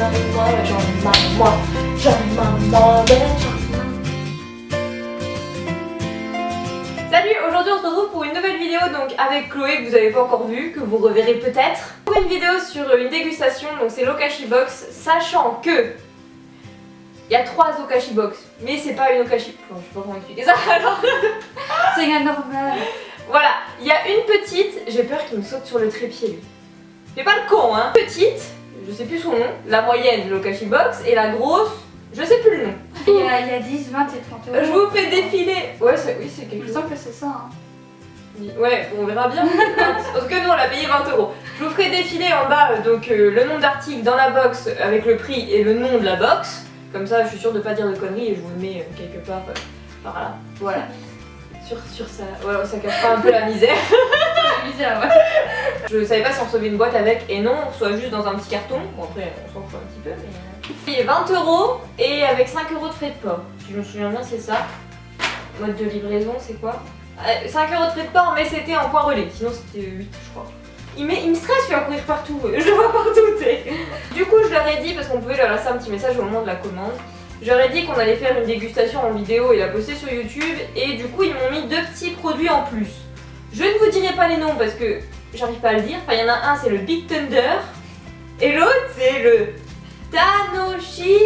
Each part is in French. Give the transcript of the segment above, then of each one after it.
Salut, aujourd'hui on se retrouve pour une nouvelle vidéo donc avec Chloé que vous n'avez pas encore vue, que vous reverrez peut-être. Pour une vidéo sur une dégustation, donc c'est l'Okashi Box, sachant que il y a 3 Okashi Box, mais c'est pas une Okashi. Bon, je sais pas comment expliquer ça alors. C'est normal. Voilà, il y a une petite, j'ai peur qu'il me saute sur le trépied lui. J'ai pas le con hein. Petite, je sais plus son nom, la moyenne l'Okashi Box et la grosse, je sais plus le nom. Il y a 10, 20 et 30 euros. Je vous fais défiler. Ouais, oui, c'est quelque Il me chose. semble que c'est ça. Hein. Ouais, on verra bien. Parce que nous on l'a payé 20 euros. Je vous ferai défiler en bas donc le nom d'article dans la box avec le prix et le nom de la box. Comme ça, je suis sûre de pas dire de conneries et je vous le mets quelque part par là. Voilà. Sur ça. Ouais, ça cache pas un peu la misère. Bizarre, ouais. Je savais pas si on recevait une boîte avec et non, soit juste dans un petit carton. Bon, après, on s'en fout un petit peu, mais. Et 20 euros et avec 5 euros de frais de port. Si je me souviens bien, c'est ça. Mode de livraison, c'est quoi 5 euros de frais de port, mais c'était en point relais. Sinon, c'était 8, je crois. Il me stresse, lui, à courir partout. Je le vois partout. Du coup, je leur ai dit, parce qu'on pouvait leur laisser un petit message au moment de la commande. Je leur ai dit qu'on allait faire une dégustation en vidéo et la poster sur YouTube. Et du coup, ils m'ont mis 2 petits produits en plus. Je ne vous dirai pas les noms parce que j'arrive pas à le dire. Enfin, il y en a un, c'est le Big Thunder. Et l'autre, c'est le Tanoshi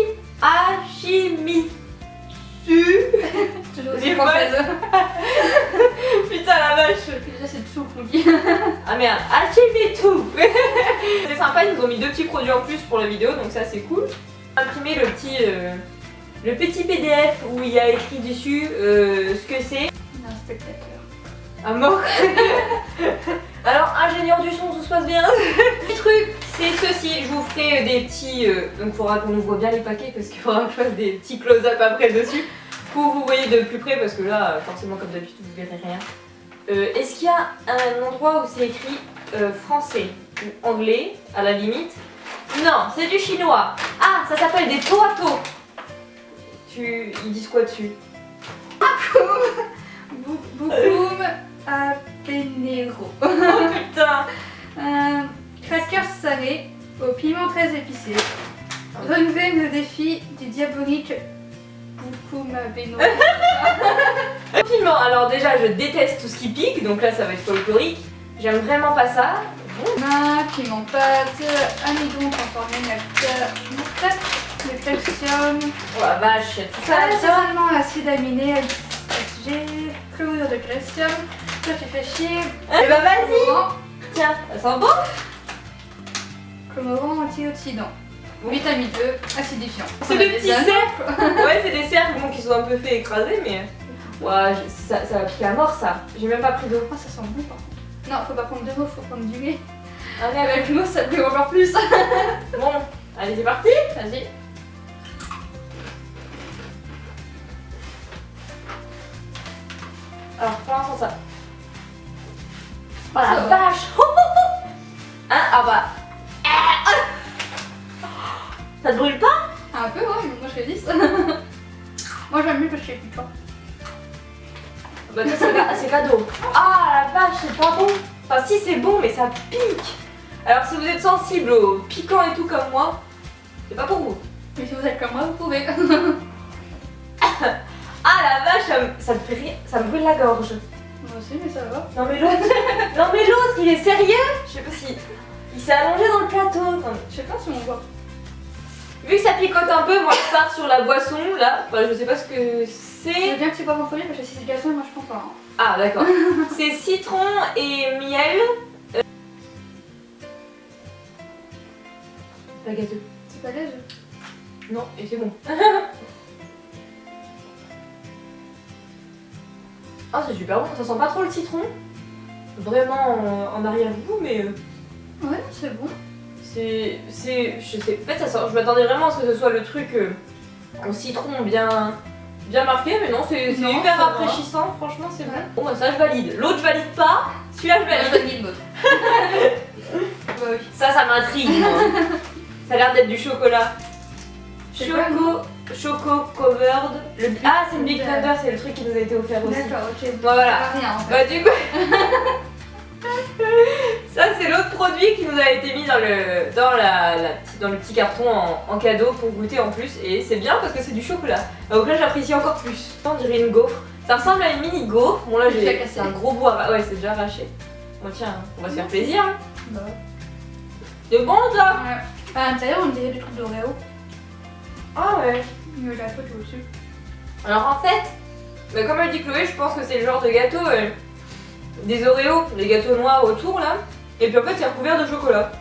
Hashimitsu. Toujours Les aussi française. Putain la vache. Déjà, c'est tout qu'on dit. Ah merde, Hashimitsu. C'est sympa, ils nous ont mis 2 petits produits en plus pour la vidéo, donc ça c'est cool. J'ai imprimé le petit PDF où il y a écrit dessus ce que c'est. Il y a un spectateur. À mort. Alors, ingénieur du son, tout se passe bien. Le truc, c'est ceci. Je vous ferai des petits. Donc, il faudra qu'on ouvre bien les paquets parce qu'il faudra que je fasse des petits close-up après dessus pour que vous voyez de plus près parce que là, forcément, comme d'habitude, vous verrez rien. Est-ce qu'il y a un endroit où c'est écrit français ou anglais à la limite? Non, c'est du chinois. Ah, ça s'appelle des toato. Ils disent quoi dessus? Boum à Pénéro. Oh putain. Crackers salés au piment très épicé. Relevez le défi du diabolique Boukoum Beno. Piment, alors déjà je déteste tout ce qui pique, donc là ça va être folklorique. J'aime vraiment pas ça. Piment pâte, amidon transformé, moutarde, le calcium, Oh la vache, tout ça là-dedans. assaisonnement acide aminé, HG, chlorure de calcium, toi tu fais chier. Eh bah vas-y. Tiens, ça sent bon. Colorant antioxydant, vitamine E, acidifiant. C'est des petits cercles. Ouais, c'est des cercles bon, qui sont un peu fait écraser, mais. Ouais, ça va piquer à mort ça. J'ai même pas pris d'eau. Oh, ça sent bon par contre. Non, faut pas prendre de l'eau, faut prendre du lait. Ah merde. Avec l'eau, ça brûle encore plus. Bon, allez, c'est parti. Vas-y. Alors, pour l'instant, ça. Oh Ça la va. vache. Hein, ah bah. Ça te brûle pas? Un peu, ouais, mais moi je fais 10. Moi j'aime mieux parce que je suis piquant. Bah ça c'est cadeau. Ah la vache, c'est pas bon. Enfin si c'est bon mais ça pique. Alors si vous êtes sensible au piquant et tout comme moi, c'est pas pour vous. Mais si vous êtes comme moi, vous pouvez. Ah la vache, ça me fait rire, ça me brûle la gorge. Moi aussi, mais ça va. Non mais l'autre, il est sérieux? Je sais pas si... Il s'est allongé dans le plateau. Attends, Je sais pas si on voit. vu que ça picote un peu, moi je pars sur la boisson là. Enfin je sais pas ce que Je c'est. veux bien que tu boives en premier parce que si c'est gazon, moi je prends pas. Hein. Ah d'accord. C'est citron et miel. Pas gâteux. C'est pas gazeux. Non, et c'est bon. Ah, c'est super bon, ça sent pas trop le citron. Vraiment en arrière-goût, mais Ouais, c'est bon. je sais. En fait, ça sent, je m'attendais vraiment à ce que ce soit le truc en citron bien marqué, mais non, c'est Non, hyper ça va. rafraîchissant, franchement, c'est Ouais. bon. Bon, bah, ça, je valide. L'autre, je valide pas. Celui-là, je valide. valide l'autre. Bah oui. Ça m'intrigue, moi. Ça a l'air d'être du chocolat. C'est quoi, Choco covered. Ah, c'est le Big Thunder, c'est le truc qui nous a été offert aussi. D'accord, ok. Bon, voilà. Ça va rien en fait. Bah, du coup. Ça c'est l'autre produit qui nous a été mis dans le petit carton en cadeau pour goûter en plus. Et c'est bien parce que c'est du chocolat. Donc là j'apprécie encore plus. On dirait une gaufre. Ça ressemble à une mini gaufre. Bon là c'est un gros bout à... Ouais, c'est déjà arraché. Bon tiens, on va se faire plaisir. Hein. Bah. C'est bon ça. Ouais. À l'intérieur on dirait du truc d'Oreo. Ah ouais. Mais la photo au-dessus. Alors en fait, bah, comme elle dit Chloé, je pense que c'est le genre de gâteau des Oreos, les gâteaux noirs autour là. Et puis en fait c'est recouvert de chocolat.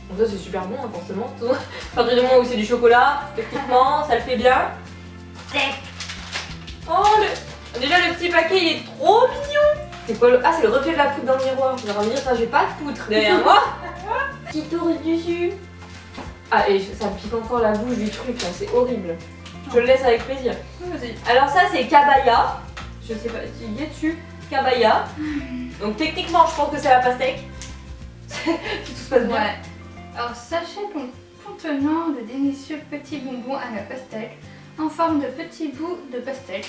Donc ça c'est super bon hein, forcément. À partir du moment où c'est du chocolat, techniquement ça le fait bien. Oh déjà le petit paquet il est trop mignon. C'est quoi le... Ah c'est le reflet de la poudre dans le miroir. Vous allez me dire ça j'ai pas de poutre derrière moi. Petit ours dessus. Ah et ça me pique encore la bouche du truc là, c'est horrible. Je le laisse avec plaisir. Vas-y. Alors ça c'est Kabaya. Je sais pas si il y est dessus. Kabaya. Donc techniquement je pense que c'est la pastèque. Si tout se passe bien. Ouais. Alors sachet contenant de délicieux petits bonbons à la pastèque en forme de petits bouts de pastèque.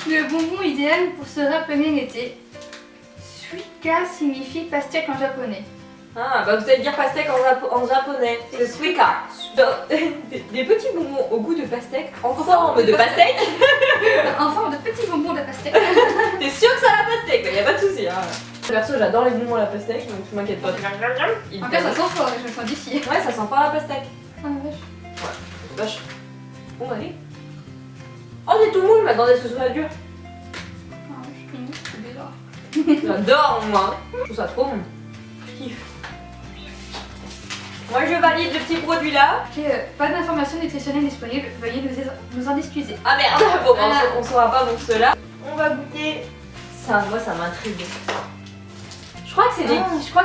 Le bonbon idéal pour se rappeler l'été. Suika signifie pastèque en japonais. Ah bah vous allez dire pastèque en japonais. C'est suika. Des petits bonbons au goût de pastèque en forme de pastèque. En forme de petits bonbons de pastèque. T'es sûr que c'est à la pastèque, y a pas de souci. Hein. Perso j'adore les bonbons à la pastèque donc je m'inquiète pas. En fait ça sent fort, je le sens d'ici. Ouais ça sent pas la pastèque. Ah la vache. Ouais, vache. Bon allez. Oh c'est tout mou, je m'attendais à ce que ce soit dur. Ah je c'est bizarre. J'adore moi. Je trouve ça trop bon. Je kiffe. Moi je valide le petit produit là. Ok, pas d'informations nutritionnelles disponibles, veuillez nous en excuser. Ah merde. Bon on saura pas donc ceux-là. On va goûter. Ça, moi ça m'intrigue. Je crois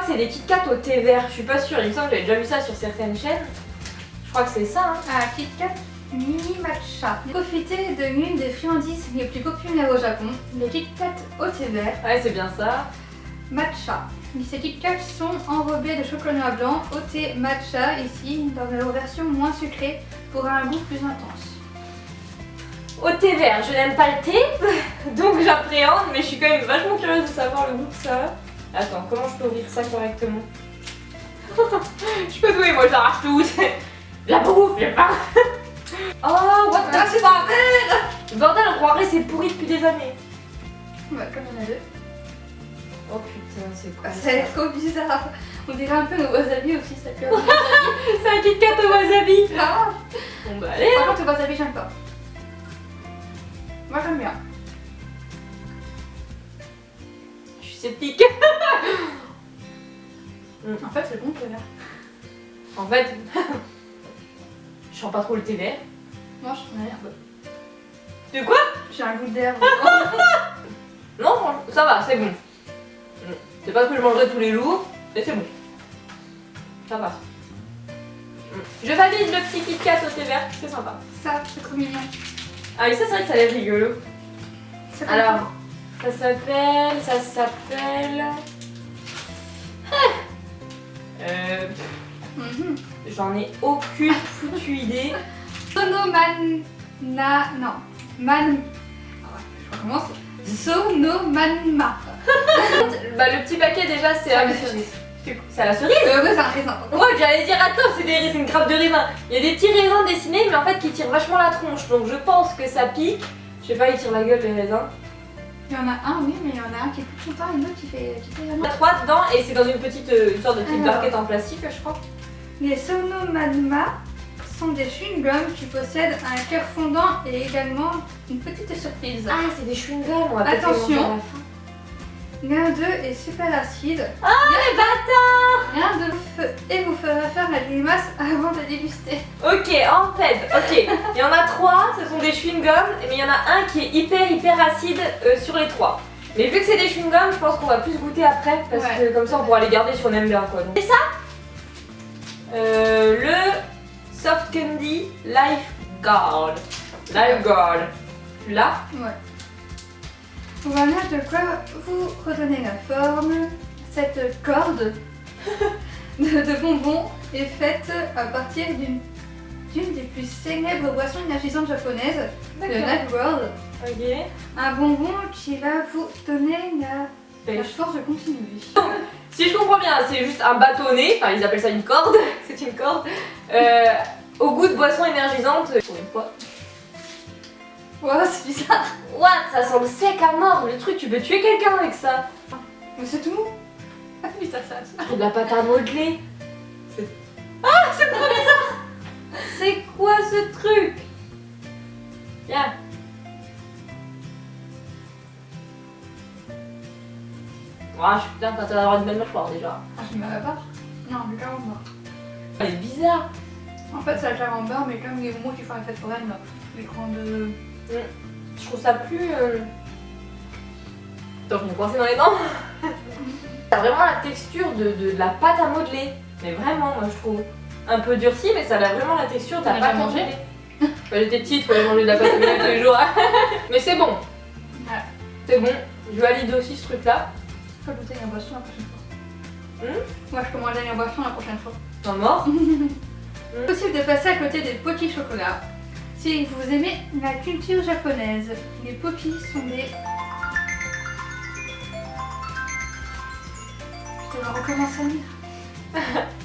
que c'est des Kit Kat au thé vert, je suis pas sûre, il me semble que j'avais déjà vu ça sur certaines chaînes. Je crois que c'est ça. Hein. Ah, Kit Kat Mini Matcha. Profitez de l'une des friandises les plus populaires au Japon, les Kit Kat au thé vert. Ouais, c'est bien ça. Matcha. Ces Kit Kat sont enrobés de chocolat blanc au thé matcha, ici dans leur version moins sucrée pour un goût plus intense. Au thé vert, je n'aime pas le thé, donc j'appréhende, mais je suis quand même vachement curieuse de savoir le goût que ça a. Attends, comment je peux ouvrir ça correctement? Je peux douer, moi j'arrache tout. La bouffe, j'ai pas. Oh, what the fuck! Bordel, on croirait c'est pourri depuis des années. Ouais, comme il y en a deux. Oh putain, c'est quoi Ça a l'air trop bizarre. On dirait un peu nos wasabi aussi, ça fait. C'est un Kit Kat au wasabi. Ah. Bon bah allez. Par contre, le wasabi, j'aime pas. Moi, j'aime bien. Je suis sceptique. En fait, c'est bon, le vert. En fait, je sens pas trop le thé vert. Moi, je sens l'herbe. De quoi? J'ai un goût d'herbe. Non, ça va, c'est bon. C'est pas ce que je mangerai tous les jours, mais c'est bon. Ça passe. Je valide le petit Kit Kat au thé vert, c'est sympa. Ça, c'est trop mignon. Ah, et ça, c'est vrai que ça a l'air rigolo. C'est Alors, ça s'appelle. J'en ai aucune foutue idée. Sonomanna. Non. Man. Ah ouais, je recommence. Sonomanma. Bah, le petit paquet, déjà, c'est à la cerise. C'est à la cerise? Ouais, c'est un raisin. Ouais, j'allais dire, attends, c'est une grappe de raisin. Il y a des petits raisins dessinés, mais en fait, qui tirent vachement la tronche. Donc, je pense que ça pique. Je sais pas, ils tirent la gueule, les raisins. Il y en a un, oui, mais il y en a un qui est plus content et l'autre qui fait Il y a 3 dedans, et c'est dans une petite une sorte de petite barquette en plastique, je crois. Les Sonomanma sont des chewing-gums qui possèdent un cœur fondant et également une petite surprise. Ah, c'est des chewing-gums, on va peut-être Attention. les manger à la fin. L'un d'eux est super acide. Ah, les bâtards! L'un de feu et vous fera faire la grimace avant de déguster. Ok, en fait, ok. Il y en a 3, ce sont des chewing-gums, mais il y en a un qui est hyper acide sur les 3. Mais vu que c'est des chewing-gums, je pense qu'on va plus goûter après, parce que comme ça on pourra les garder si on aime bien quoi. C'est ça le Soft Candy Lifeguard. Lifeguard. Là. Ouais. Voilà de quoi vous redonner la forme. Cette corde de bonbons est faite à partir d'une des plus célèbres boissons énergisantes japonaises, le Life World. Ok. Un bonbon qui va vous donner la La pêche. force de continuer. Si je comprends bien, c'est juste un bâtonnet, enfin ils appellent ça une corde, c'est une corde, au goût de boisson énergisante. Pour une fois. Wow, c'est bizarre. What? Ça sent le sec à mort, le truc, tu peux tuer quelqu'un avec ça. Mais c'est tout mou. Ah oui, ça. C'est de la pâte à modeler. Ah, c'est trop bizarre. C'est quoi ce truc? Viens. Ah, je suis putain, t'as d'avoir une belle mâchoire déjà. Ah, je me la barre. Non, le carambar. Elle est bizarre. En fait, c'est le carambar, mais comme les bonbons qui font la fête foraine, là. Les grandes. Je trouve ça plus. Attends, je me coincer dans les dents. T'as vraiment la texture de la pâte à modeler. Mais vraiment, moi je trouve. Un peu durci, mais ça a vraiment la texture de la T'en as pâte à déjà mangé modeler. Bah, j'étais petite, je mangeais de la pâte à modeler tous les jours. Mais c'est bon. Voilà. C'est bon. Je valide aussi ce truc là. Je vais goûter la boisson la prochaine fois. Hmm. Moi, je commanderai la boisson la prochaine fois. T'es mort. Possible de passer à côté des poki chocolat. Si vous aimez la culture japonaise, les poki sont des... Je vais recommencer à lire.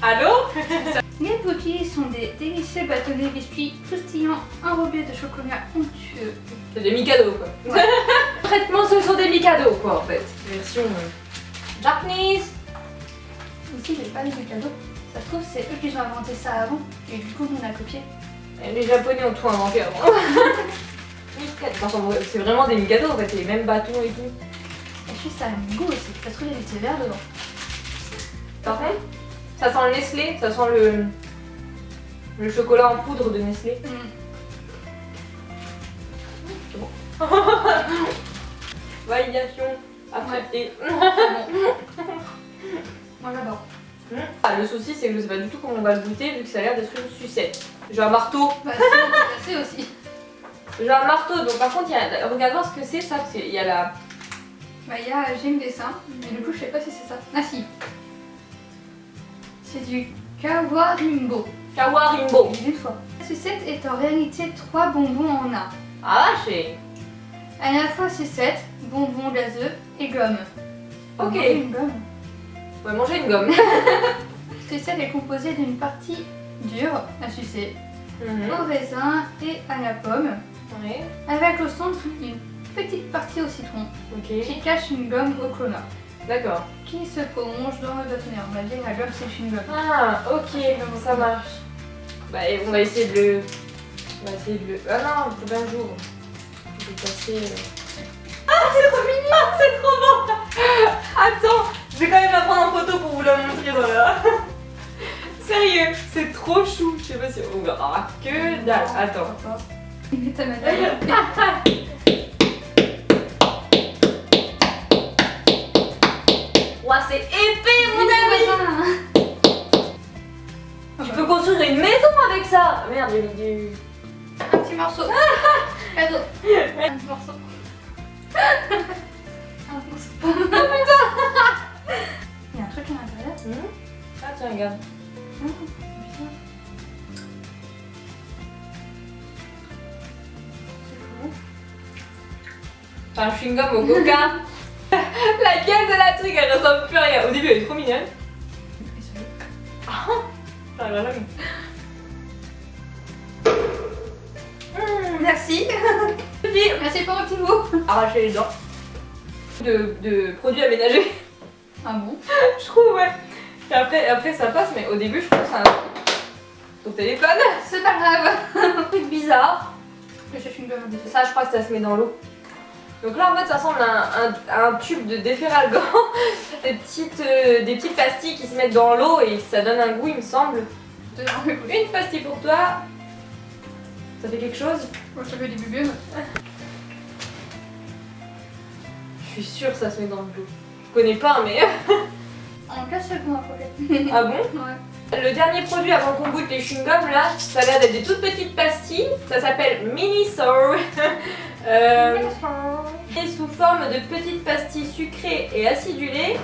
Allô? Les poki sont des délicieux bâtonnets biscuits croustillants enrobés de chocolat onctueux. C'est des Mikado quoi. Ouais. Traitement, ce sont des Mikado quoi en fait. Version Japanese. Ici, j'ai pas les cadeaux. Ça se trouve, c'est eux qui ont inventé ça avant. Et du coup, on a copié. Les Japonais ont tout inventé avant. Mikado. Enfin, c'est vraiment des Mikado en fait, c'est les mêmes bâtons et tout. Et je suis ça a un goût aussi. Ça se trouve, il y a du thé vert dedans. Par contre, ça sent le Nestlé, ça sent le chocolat en poudre de Nestlé. C'est bon. Validation acceptée. Moi, j'adore. Ah, le souci, c'est que je sais pas du tout comment on va le goûter vu que ça a l'air d'être une sucette. J'ai un marteau. Bah, si, on peut casser aussi. J'ai un marteau, donc par contre, regarde voir ce que c'est ça, parce qu'il y a la. Bah, il y a j'ai le dessin, mais du coup, je sais pas si c'est ça. Ah, si. C'est du Kawarimbo. Kawarimbo. Une fois. La sucette est en réalité 3 bonbons en un. Ah, vache. À la fois sucette, bonbons gazeux et gomme. Ok. Manger une gomme. On va manger une gomme. La sucette est composée d'une partie dure à sucer, Mhm. au raisin et à la pomme, Ouais. avec au centre une petite partie au citron Ok. qui cache une gomme au clona, D'accord. qui se prolonge dans le bâtonnet. On va dire la gomme c'est une gomme. Ah, ok, ça marche. Bah, et on va essayer de le. On va essayer de le. Ah non, il faut 20 jours. Je vais passer. Ah, c'est trop mignon! Ah, c'est trop bon! Attends, je vais quand même la prendre en photo pour vous la montrer dans la. Sérieux, c'est trop chou. Je sais pas si on verra que dalle. Attends. Mais ta médaille. Ouah, c'est épais, mon ami! Tu peux construire une maison avec ça! Merde, j'ai mis du. Un petit morceau. Cadeau. Un petit morceau. Un morceau. Il y a un truc à l'intérieur. Ah, tiens, regarde. C'est un chewing-gum au coca. La gueule de la truc, elle ressemble plus à rien. Au début, elle est trop mignonne. J'arrive jamais. Merci. Merci pour un petit bout. Arracher les dents. De produits aménagés. Ah bon? Je trouve, ouais. Et après, ça passe, mais au début, je trouve que c'est un. Au téléphone. C'est pas grave. Un truc bizarre. Je cherche une gomme dessus. Ça, je crois que ça se met dans l'eau. Donc là, en fait, ça ressemble à un tube de déferalgan. des petites pastilles qui se mettent dans l'eau et ça donne un goût, il me semble. Une pastille pour toi. Ça fait quelque chose? Moi, je fais des bubus. Je suis sûre que ça se met dans l'eau. Je connais pas, mais. En casse le goût après. Ah bon? Ouais. Le dernier produit avant qu'on goûte les chewing-gums, là, ça a l'air d'être des toutes petites pastilles. Ça s'appelle Mini Sour. Et sous forme de petites pastilles sucrées et acidulées.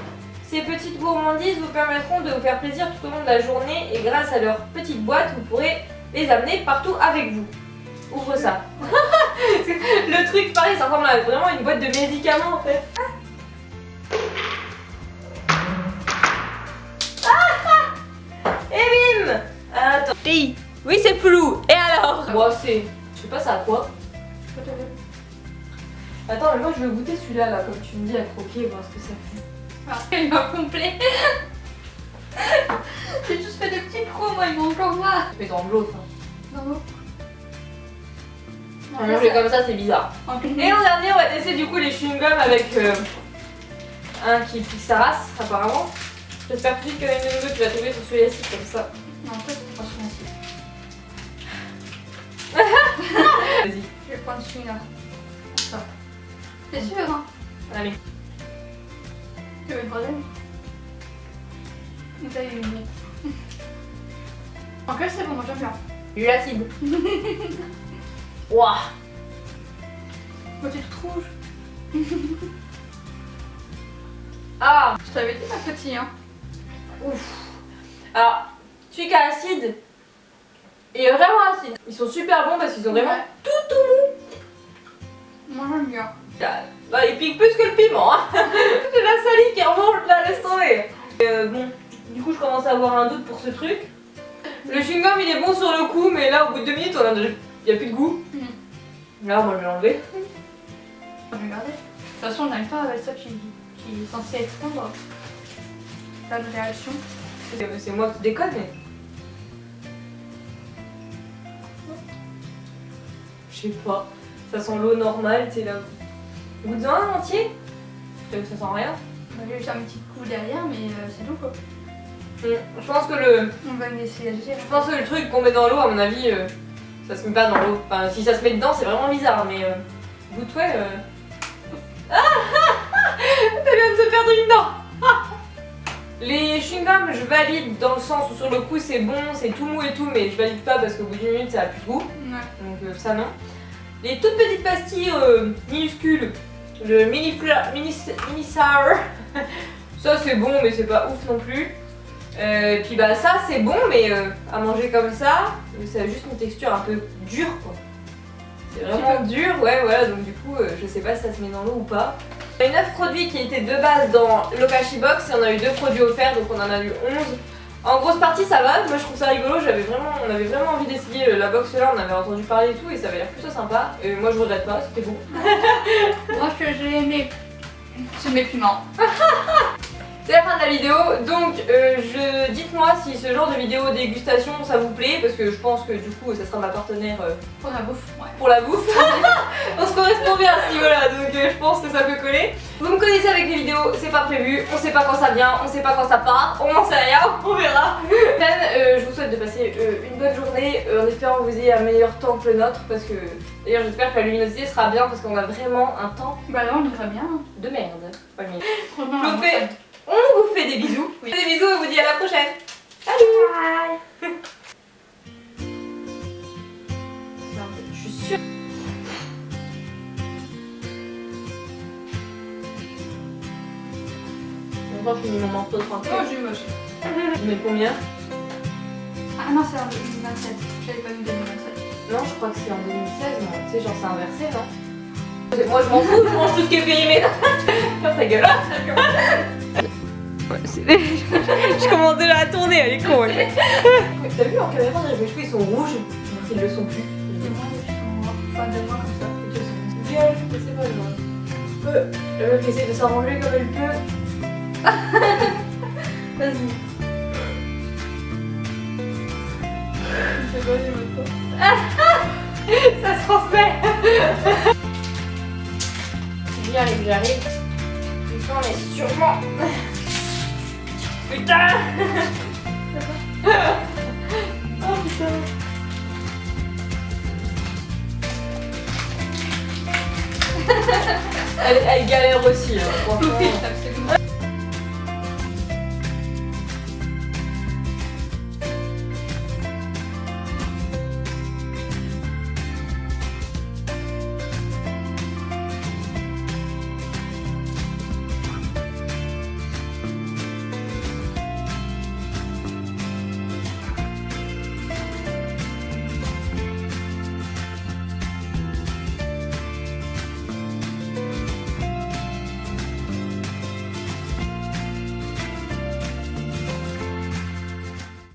Ces petites gourmandises vous permettront de vous faire plaisir tout au long de la journée et grâce à leur petite boîte, vous pourrez les amener partout avec vous. Ouvre ça. Le truc, pareil, ça ressemble à vraiment une boîte de médicaments en fait. Hey. Oui, c'est flou. Et alors? Bon, c'est... Je sais pas ça à quoi. Attends, mais moi je veux goûter celui-là, là, comme tu me dis, à croquer, voir ce que ça fait. Ah, il m'a complet. J'ai juste fait des petits trous, moi, ils vont encore voir. Mais dans l'autre. Hein. Dans l'eau. Ah, manger comme ça, c'est bizarre. Okay. Et en dernier, on va tester du coup les chewing-gums avec un qui pique sa race, apparemment. J'espère tout de suite que une tu vas trouver sur celui-ci comme ça. Non, toi, c'est pas celui-ci. Vas-y. Je vais prendre celui-là. Ça. T'es sûr, hein? Allez. Tu veux le problème? T'as eu une. En fait, c'est bon, moi j'aime bien. Du l'acide. Waouh. Moi, t'es toute rouge. Ah. Je t'avais dit, ma petite, hein. Ouf. Alors, celui qui a acide est vraiment acide. Ils sont super bons parce qu'ils sont vraiment Ouais. tout mou. Moi, j'aime bien. Bah, il pique plus que le piment. Hein. J'ai la salive qui remonte là, laisse tomber. Bon, du coup, je commence à avoir un doute pour ce truc. Le chewing-gum, il est bon sur le coup, mais là, au bout de 2 minutes, il n'y a plus de goût. Là, moi, je vais l'enlever. Je vais regarder. De toute façon, on n'aime pas avec ça qui est censé être fondre. La réaction. C'est moi qui déconne, mais... Je sais pas. Ça sent l'eau normale, tu sais, là. Goûte-en un entier. Je trouve que ça sent rien. J'ai juste un petit coup derrière, mais c'est tout quoi. Je pense que le... On va me laisser agir. Je pense que le truc qu'on met dans l'eau, à mon avis, ça se met pas dans l'eau. Enfin, si ça se met dedans, c'est vraiment bizarre, mais... Goûte, ouais... Ça vient de se perdre une dent. Les chewing-gums, je valide dans le sens où sur le coup c'est bon, c'est tout mou et tout, mais je valide pas parce qu'au bout d'une minute ça a plus de goût. Ouais. Donc ça non. Les toutes petites pastilles minuscules, le mini sour, ça c'est bon mais c'est pas ouf non plus. Puis bah ça c'est bon mais à manger comme ça a juste une texture un peu dure quoi. C'est vraiment dur, ouais voilà, donc du coup je sais pas si ça se met dans l'eau ou pas. On a eu 9 produits qui étaient de base dans l'Okashi Box et on a eu 2 produits offerts, donc on en a eu 11. En grosse partie ça va, moi je trouve ça rigolo, on avait vraiment envie d'essayer la box là, on avait entendu parler et tout et ça avait l'air plutôt sympa. Et moi je regrette pas, c'était bon. Moi ce que j'ai aimé, c'est mes piments. C'est la fin de la vidéo, donc dites-moi si ce genre de vidéo dégustation ça vous plaît, parce que je pense que du coup ça sera ma partenaire Pour la bouffe, ouais. pour la bouffe. On se correspond bien à ce niveau-là, donc je pense que ça peut coller. Vous me connaissez avec les vidéos, c'est pas prévu, on sait pas quand ça vient, on sait pas quand ça part, on n'en sait rien, on verra. Je vous souhaite de passer une bonne journée, en espérant que vous ayez un meilleur temps que le nôtre, parce que d'ailleurs j'espère que la luminosité sera bien, parce qu'on a vraiment un temps Bah là on ira bien. de merde. Pas le mien. Franchement, On vous fait des bisous. Oui. Des bisous et on vous dit à la prochaine. Salut. bye. Je suis sûre. Encore je finis mon morceau tranquille. Oh, j'ai eu moche. Tu mets combien? Ah non, c'est en 2027. J'avais pas mis 2027. Non, je crois que c'est en 2016. Non. Tu sais, genre c'est inversé, non? Moi je m'en fous, je mange tout ce qui est périmé. Ferme ta gueule. Ouais, je commence déjà à tourner, elle est con. T'as vu en caméra, mes cheveux ils sont rouges, alors qu'ils le sont plus. Et moi, je suis en noir. Enfin, de moi comme ça. Et tu sais. Gueule, je sais pas, genre. La meuf essaie de s'arranger comme elle peut. Vas-y. Je sais pas, j'ai même pas. Ça se transmet. J'arrive. Putain, mais sûrement. Putain. Oh putain. Elle galère aussi, hein, franchement. Oui, absolument.